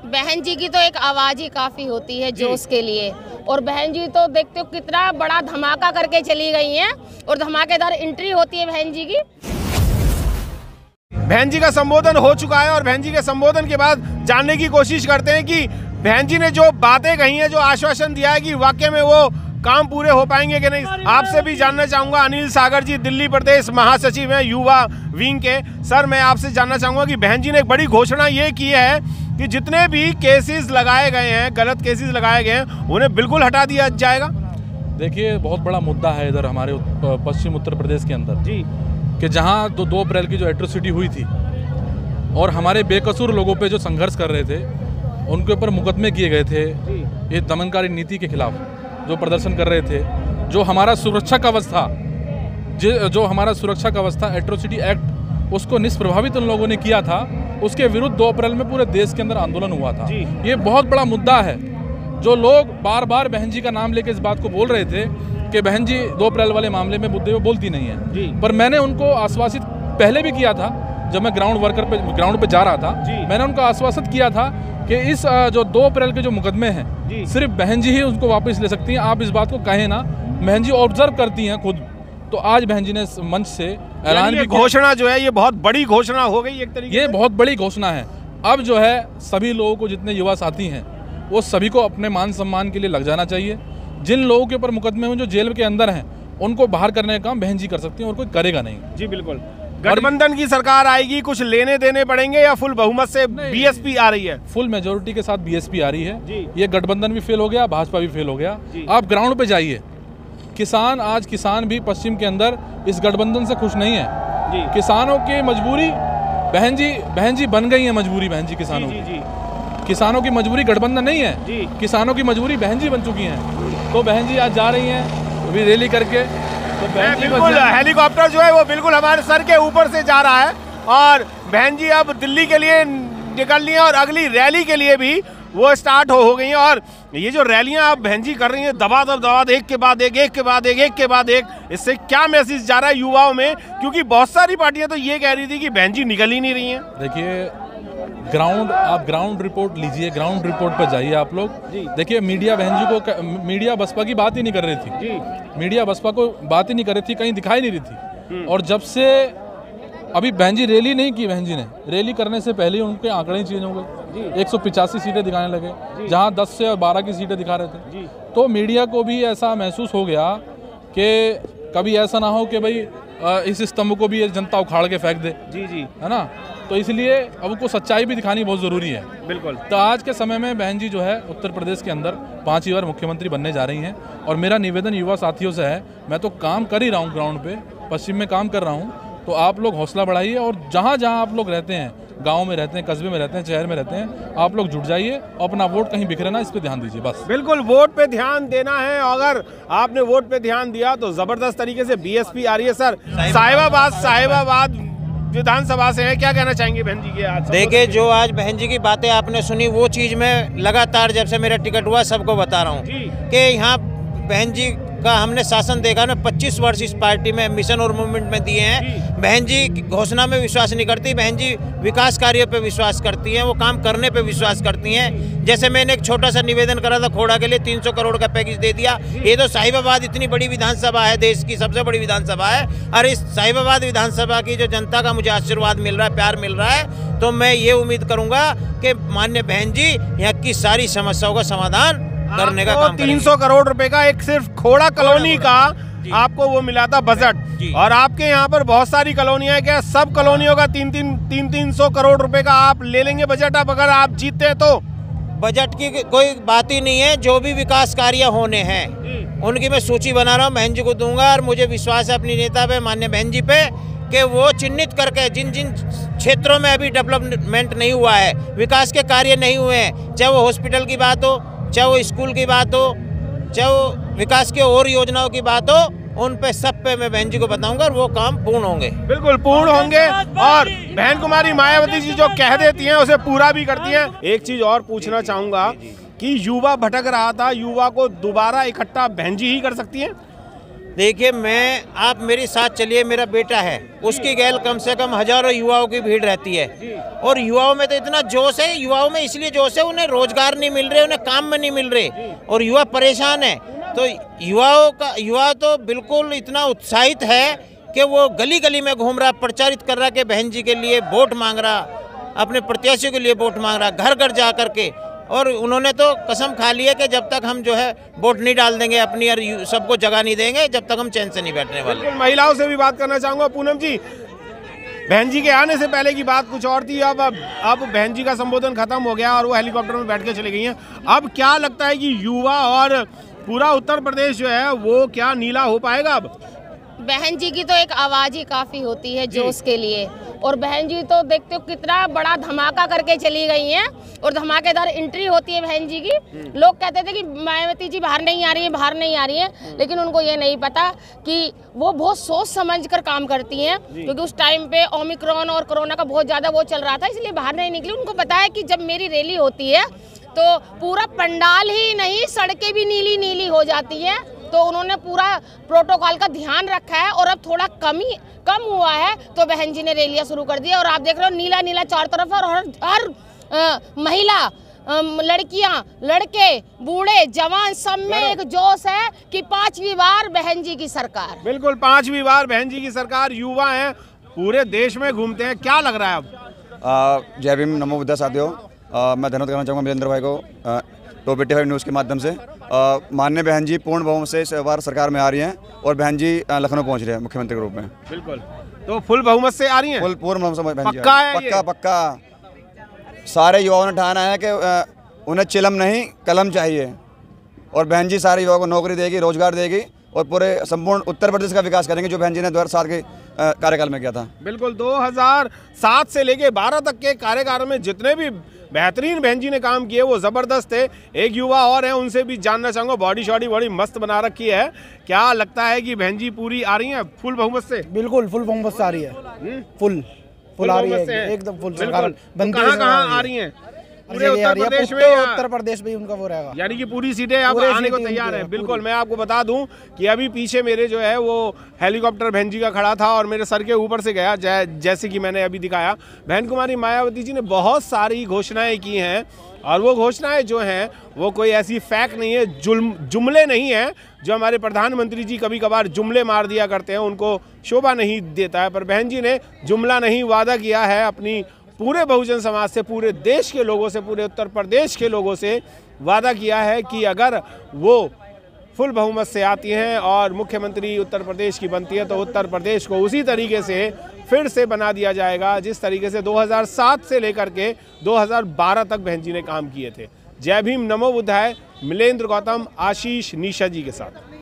बहन जी की तो एक आवाज़ ही काफ़ी होती है जोश के लिए। और बहन जी तो देखते हो कितना बड़ा धमाका करके चली गई हैं और धमाकेदार एंट्री होती है बहन जी की। बहन जी का संबोधन हो चुका है और बहन जी के संबोधन के बाद जानने की कोशिश करते हैं कि बहन जी ने जो बातें कही हैं, जो आश्वासन दिया है कि वाकई में वो काम पूरे हो पाएंगे कि नहीं। आपसे भी जानना चाहूंगा, अनिल सागर जी दिल्ली प्रदेश महासचिव हैं युवा विंग के। सर, मैं आपसे जानना चाहूंगा कि बहन जी ने एक बड़ी घोषणा ये की है कि जितने भी केसेस लगाए गए हैं, गलत केसेस लगाए गए हैं, उन्हें बिल्कुल हटा दिया जाएगा। देखिए, बहुत बड़ा मुद्दा है इधर हमारे पश्चिम उत्तर प्रदेश के अंदर जी, कि जहाँ 2 अप्रैल की जो एट्रोसिटी हुई थी और हमारे बेकसूर लोगों पे जो संघर्ष कर रहे थे, उनके ऊपर मुकदमे किए गए थे ये दमनकारी नीति के खिलाफ जो प्रदर्शन कर रहे थे। जो हमारा सुरक्षा कवच था एट्रोसिटी एक्ट, उसको निष्प्रभावित उन लोगों ने किया था। उसके विरुद्ध 2 अप्रैल में पूरे देश के अंदर आंदोलन हुआ था। ये बहुत बड़ा मुद्दा है। जो लोग बार बार बहन जी का नाम लेके इस बात को बोल रहे थे कि बहन जी 2 अप्रैल वाले मामले में मुद्दे पे बोलती नहीं है, पर मैंने उनको आश्वासित पहले भी किया था। जब मैं ग्राउंड पे जा रहा था, मैंने उनको आश्वासित किया था कि इस जो 2 अप्रैल के जो मुकदमे हैं, सिर्फ बहन जी ही उनको वापस ले सकती हैं। आप इस बात को कहें ना, बहन जी ऑब्जर्व करती हैं खुद। तो आज बहन जी ने मंच से ऐलान भी, घोषणा जो है ये बहुत बड़ी घोषणा हो गई एक तरीके से। ये बहुत बड़ी घोषणा है। अब जो है सभी लोगों को, जितने युवा साथी हैं, वो सभी को अपने मान सम्मान के लिए लग जाना चाहिए। जिन लोगों के ऊपर मुकदमे हुए, जो जेल के अंदर हैं, उनको बाहर करने का काम बहन जी कर सकती हैं और कोई करेगा नहीं। जी बिल्कुल। गठबंधन की सरकार आएगी, कुछ लेने देने पड़ेंगे या फुल बहुमत से बीएसपी आ रही है? फुल मेजोरिटी के साथ बीएसपी आ रही है। ये गठबंधन भी फेल हो गया, भाजपा भी फेल हो गया। आप ग्राउंड पे जाइए, किसान भी पश्चिम के अंदर इस गठबंधन से खुश नहीं है। किसानों की मजबूरी बहन जी बन गई है। मजबूरी बहन जी किसानों की मजबूरी गठबंधन नहीं है। किसानों की मजबूरी बहन जी बन चुकी हैं। तो बहन जी आज जा रही हैं अभी रैली करके। तो बिल्कुल हेलीकॉप्टर जो है वो बिल्कुल हमारे सर के ऊपर से जा रहा है और बहन जी अब दिल्ली के लिए निकल रही हैं और अगली रैली के लिए भी वो स्टार्ट हो गई हैं। और ये जो रैलियां अब बहन जी कर रही हैं, दबा एक के बाद एक, इससे क्या मैसेज जा रहा है युवाओं में? क्योंकि बहुत सारी पार्टियां तो ये कह रही थी कि बहन जी निकल ही नहीं रही हैं। देखिए, आप ग्राउंड रिपोर्ट लीजिए, ग्राउंड रिपोर्ट पर जाइए आप लोग। देखिए, मीडिया बहन जी को, मीडिया बसपा की बात ही नहीं कर रही थी। मीडिया बसपा को बात ही नहीं कर रही थी, कहीं दिखाई नहीं रही थी। और जब से अभी बहन जी रैली नहीं की, बहन जी ने रैली करने से पहले उनके आंकड़े चेंज हो गए। 185 सीटें दिखाने लगे, जहां 10 से 12 की सीटें दिखा रहे थे। तो मीडिया को भी ऐसा महसूस हो गया कि कभी ऐसा ना हो कि भाई इस स्तंभ को भी जनता उखाड़ के फेंक दे। है ना। तो इसलिए अब उनको सच्चाई भी दिखानी बहुत ज़रूरी है। बिल्कुल। तो आज के समय में बहन जी जो है उत्तर प्रदेश के अंदर 5वीं बार मुख्यमंत्री बनने जा रही हैं। और मेरा निवेदन युवा साथियों से है, मैं तो काम कर ही रहा हूँ ग्राउंड पे, पश्चिम में काम कर रहा हूँ, तो आप लोग हौसला बढ़ाइए। और जहाँ जहाँ आप लोग रहते हैं, गांव में रहते हैं, कस्बे में रहते हैं, शहर में रहते हैं, आप लोग जुट जाइए और अपना वोट कहीं बिखरे ना, इस पे ध्यान दीजिए बस। बिल्कुल, वोट पे ध्यान देना है। अगर आपने वोट पे ध्यान दिया तो जबरदस्त तरीके से बीएसपी आ रही है। सर, साहिबाबाद विधानसभा से है, क्या कहना चाहेंगे बहन जी के? आज देखिए, जो आज बहन जी की बातें आपने सुनी, वो चीज़ मैं लगातार जब से मेरा टिकट हुआ सबको बता रहा हूँ कि यहाँ बहन जी का हमने शासन देखा ना। 25 वर्ष इस पार्टी में, मिशन और मूवमेंट में दिए हैं। बहन जी घोषणा में विश्वास नहीं करती, बहन जी विकास कार्यों पे विश्वास करती हैं, वो काम करने पे विश्वास करती हैं। जैसे मैंने एक छोटा सा निवेदन करा था खोड़ा के लिए, 300 करोड़ का पैकेज दे दिया। ये तो साहिबाबाद इतनी बड़ी विधानसभा है, देश की सबसे बड़ी विधानसभा है, और इस साहिबाबाद विधानसभा की जो जनता का मुझे आशीर्वाद मिल रहा है, प्यार मिल रहा है, तो मैं ये उम्मीद करूंगा कि माननीय बहन जी यहाँ की सारी समस्याओं का समाधान करने का काम 300 करोड़ रुपए का एक सिर्फ खोड़ा कॉलोनी का आपको वो मिला था बजट। और आपके यहाँ पर बहुत सारी कॉलोनियां हैं, क्या सब कॉलोनियों का 300 करोड़ रुपए का आप ले लेंगे बजट अब अगर आप जीतते हैं तो? बजट की कोई बात ही नहीं है। जो भी विकास कार्य होने हैं उनकी मैं सूची बना रहा हूँ, बहन जी को दूंगा। और मुझे विश्वास है अपनी नेता पे, माननीय बहन जी पे, कि वो चिन्हित करके जिन जिन क्षेत्रों में अभी डेवलपमेंट नहीं हुआ है, विकास के कार्य नहीं हुए हैं, चाहे वो हॉस्पिटल की बात हो, चाहे वो स्कूल की बात हो, चाहे वो विकास के और योजनाओं की बात हो, उन पे सब पे मैं बहन जी को बताऊंगा और वो काम पूर्ण होंगे। बिल्कुल पूर्ण होंगे। और बहन कुमारी मायावती जी जो कह देती हैं उसे पूरा भी करती हैं। एक चीज और पूछना चाहूंगा कि युवा भटक रहा था, युवा को दोबारा इकट्ठा बहन जी ही कर सकती हैं? देखिए, आप मेरे साथ चलिए, मेरा बेटा है, उसकी गैल कम से कम हजारों युवाओं की भीड़ रहती है और युवाओं में तो इतना जोश है, युवाओं में इसलिए जोश है, उन्हें रोजगार नहीं मिल रहे, उन्हें काम में नहीं मिल रहे और युवा परेशान है। तो युवा तो बिल्कुल इतना उत्साहित है कि वो गली गली में घूम रहा, प्रचारित कर रहा कि बहन जी के लिए वोट मांग रहा, अपने प्रत्याशियों के लिए वोट मांग रहा, घर घर जा करके। और उन्होंने तो कसम खा ली है कि जब तक हम जो है वोट नहीं डाल देंगे अपनी और सबको जगह नहीं देंगे, जब तक हम चैन से नहीं बैठने वाले। महिलाओं से भी बात करना चाहूंगा। पूनम जी, बहन जी के आने से पहले की बात कुछ और थी, अब बहन जी का संबोधन खत्म हो गया और वो हेलीकॉप्टर में बैठ के चली गई हैं। अब क्या लगता है कि युवा और पूरा उत्तर प्रदेश जो है वो क्या नीला हो पाएगा? अब बहन जी की तो एक आवाज ही काफी होती है जोश के लिए, और बहन जी तो देखते हो कितना बड़ा धमाका करके चली गई हैं और धमाकेदार एंट्री होती है बहन जी की। लोग कहते थे कि मायावती जी बाहर नहीं आ रही है, बाहर नहीं आ रही है, लेकिन उनको ये नहीं पता कि वो बहुत सोच समझ कर काम करती हैं, क्योंकि उस टाइम पे ओमिक्रॉन और कोरोना का बहुत ज्यादा वो चल रहा था, इसलिए बाहर नहीं निकली। उनको पता है कि जब मेरी रैली होती है तो पूरा पंडाल ही नहीं, सड़कें भी नीली नीली हो जाती हैं। तो उन्होंने पूरा प्रोटोकॉल का ध्यान रखा है और अब थोड़ा कम हुआ है तो बहन जी ने रैलियां शुरू कर दी है। और आप देख रहे हो नीला नीला चारों तरफ, और हर महिला, लड़कियां, लड़के, बूढ़े, जवान, सब में एक जोश है कि 5वीं बार बहन जी की सरकार। बिल्कुल, 5वीं बार बहन जी की सरकार। युवा हैं, पूरे देश में घूमते हैं, क्या लग रहा है अब? जय भीम, नमो बुद्धा साथियों। मैं धन्यवाद करना चाहूँगा वीरेंद्र भाई को, टॉप 85 न्यूज़ के माध्यम से। माननीय बहन जी पूर्ण बहुमत से इस बार सरकार में आ रही हैं और बहन जी लखनऊ पहुंच रहे हैं मुख्यमंत्री के रूप में। बिल्कुल, तो फुल बहुमत से आ रही हैं? पूर्ण बहुमत से बहन जी पक्का है? पक्का। सारे युवाओं ने ठाना है कि उन्हें चिलम नहीं कलम चाहिए और बहन जी सारे युवाओं को नौकरी देगी, रोजगार देगी और पूरे संपूर्ण उत्तर प्रदेश का विकास करेंगे, जो बहन जी ने 2007 के कार्यकाल में किया था। बिल्कुल, 2007 से लेके 12 तक के कार्यकाल में जितने भी बेहतरीन बहन जी ने काम किए वो ज़बरदस्त थे। एक युवा और हैं, उनसे भी जानना चाहूँगा। बॉडी शॉडी बड़ी मस्त बना रखी है, क्या लगता है कि बहन जी पूरी आ रही हैं फुल बहुमत से? बिल्कुल फुल बहुमत से आ रही है, फुल आ रही है, एकदम फुल सरकार बनती है। कहाँ आ रही हैं? पूरे उत्तर प्रदेश में? उत्तर प्रदेश में उनका वो रहेगा, यानी कि पूरी सीटें अब आने को तैयार है। बिल्कुल, मैं आपको बता दूं कि अभी पीछे मेरे जो है वो हेलीकॉप्टर बहन जी का खड़ा था और मेरे सर के ऊपर से गया, जैसे कि मैंने अभी दिखाया। बहन कुमारी मायावती जी ने बहुत सारी घोषणाएं की हैं और वो घोषणाएं जो हैं वो कोई ऐसी फैक नहीं है, जुमले नहीं है जो हमारे प्रधानमंत्री जी कभी कभार जुमले मार दिया करते हैं, उनको शोभा नहीं देता है। पर बहन जी ने जुमला नहीं, वादा किया है अपनी पूरे बहुजन समाज से, पूरे देश के लोगों से, पूरे उत्तर प्रदेश के लोगों से वादा किया है कि अगर वो फुल बहुमत से आती हैं और मुख्यमंत्री उत्तर प्रदेश की बनती है तो उत्तर प्रदेश को उसी तरीके से फिर से बना दिया जाएगा जिस तरीके से 2007 से लेकर के 2012 तक बहन जी ने काम किए थे। जय भीम, नमो बुद्धाय। मिलेंद्र गौतम, आशीष निशा जी के साथ।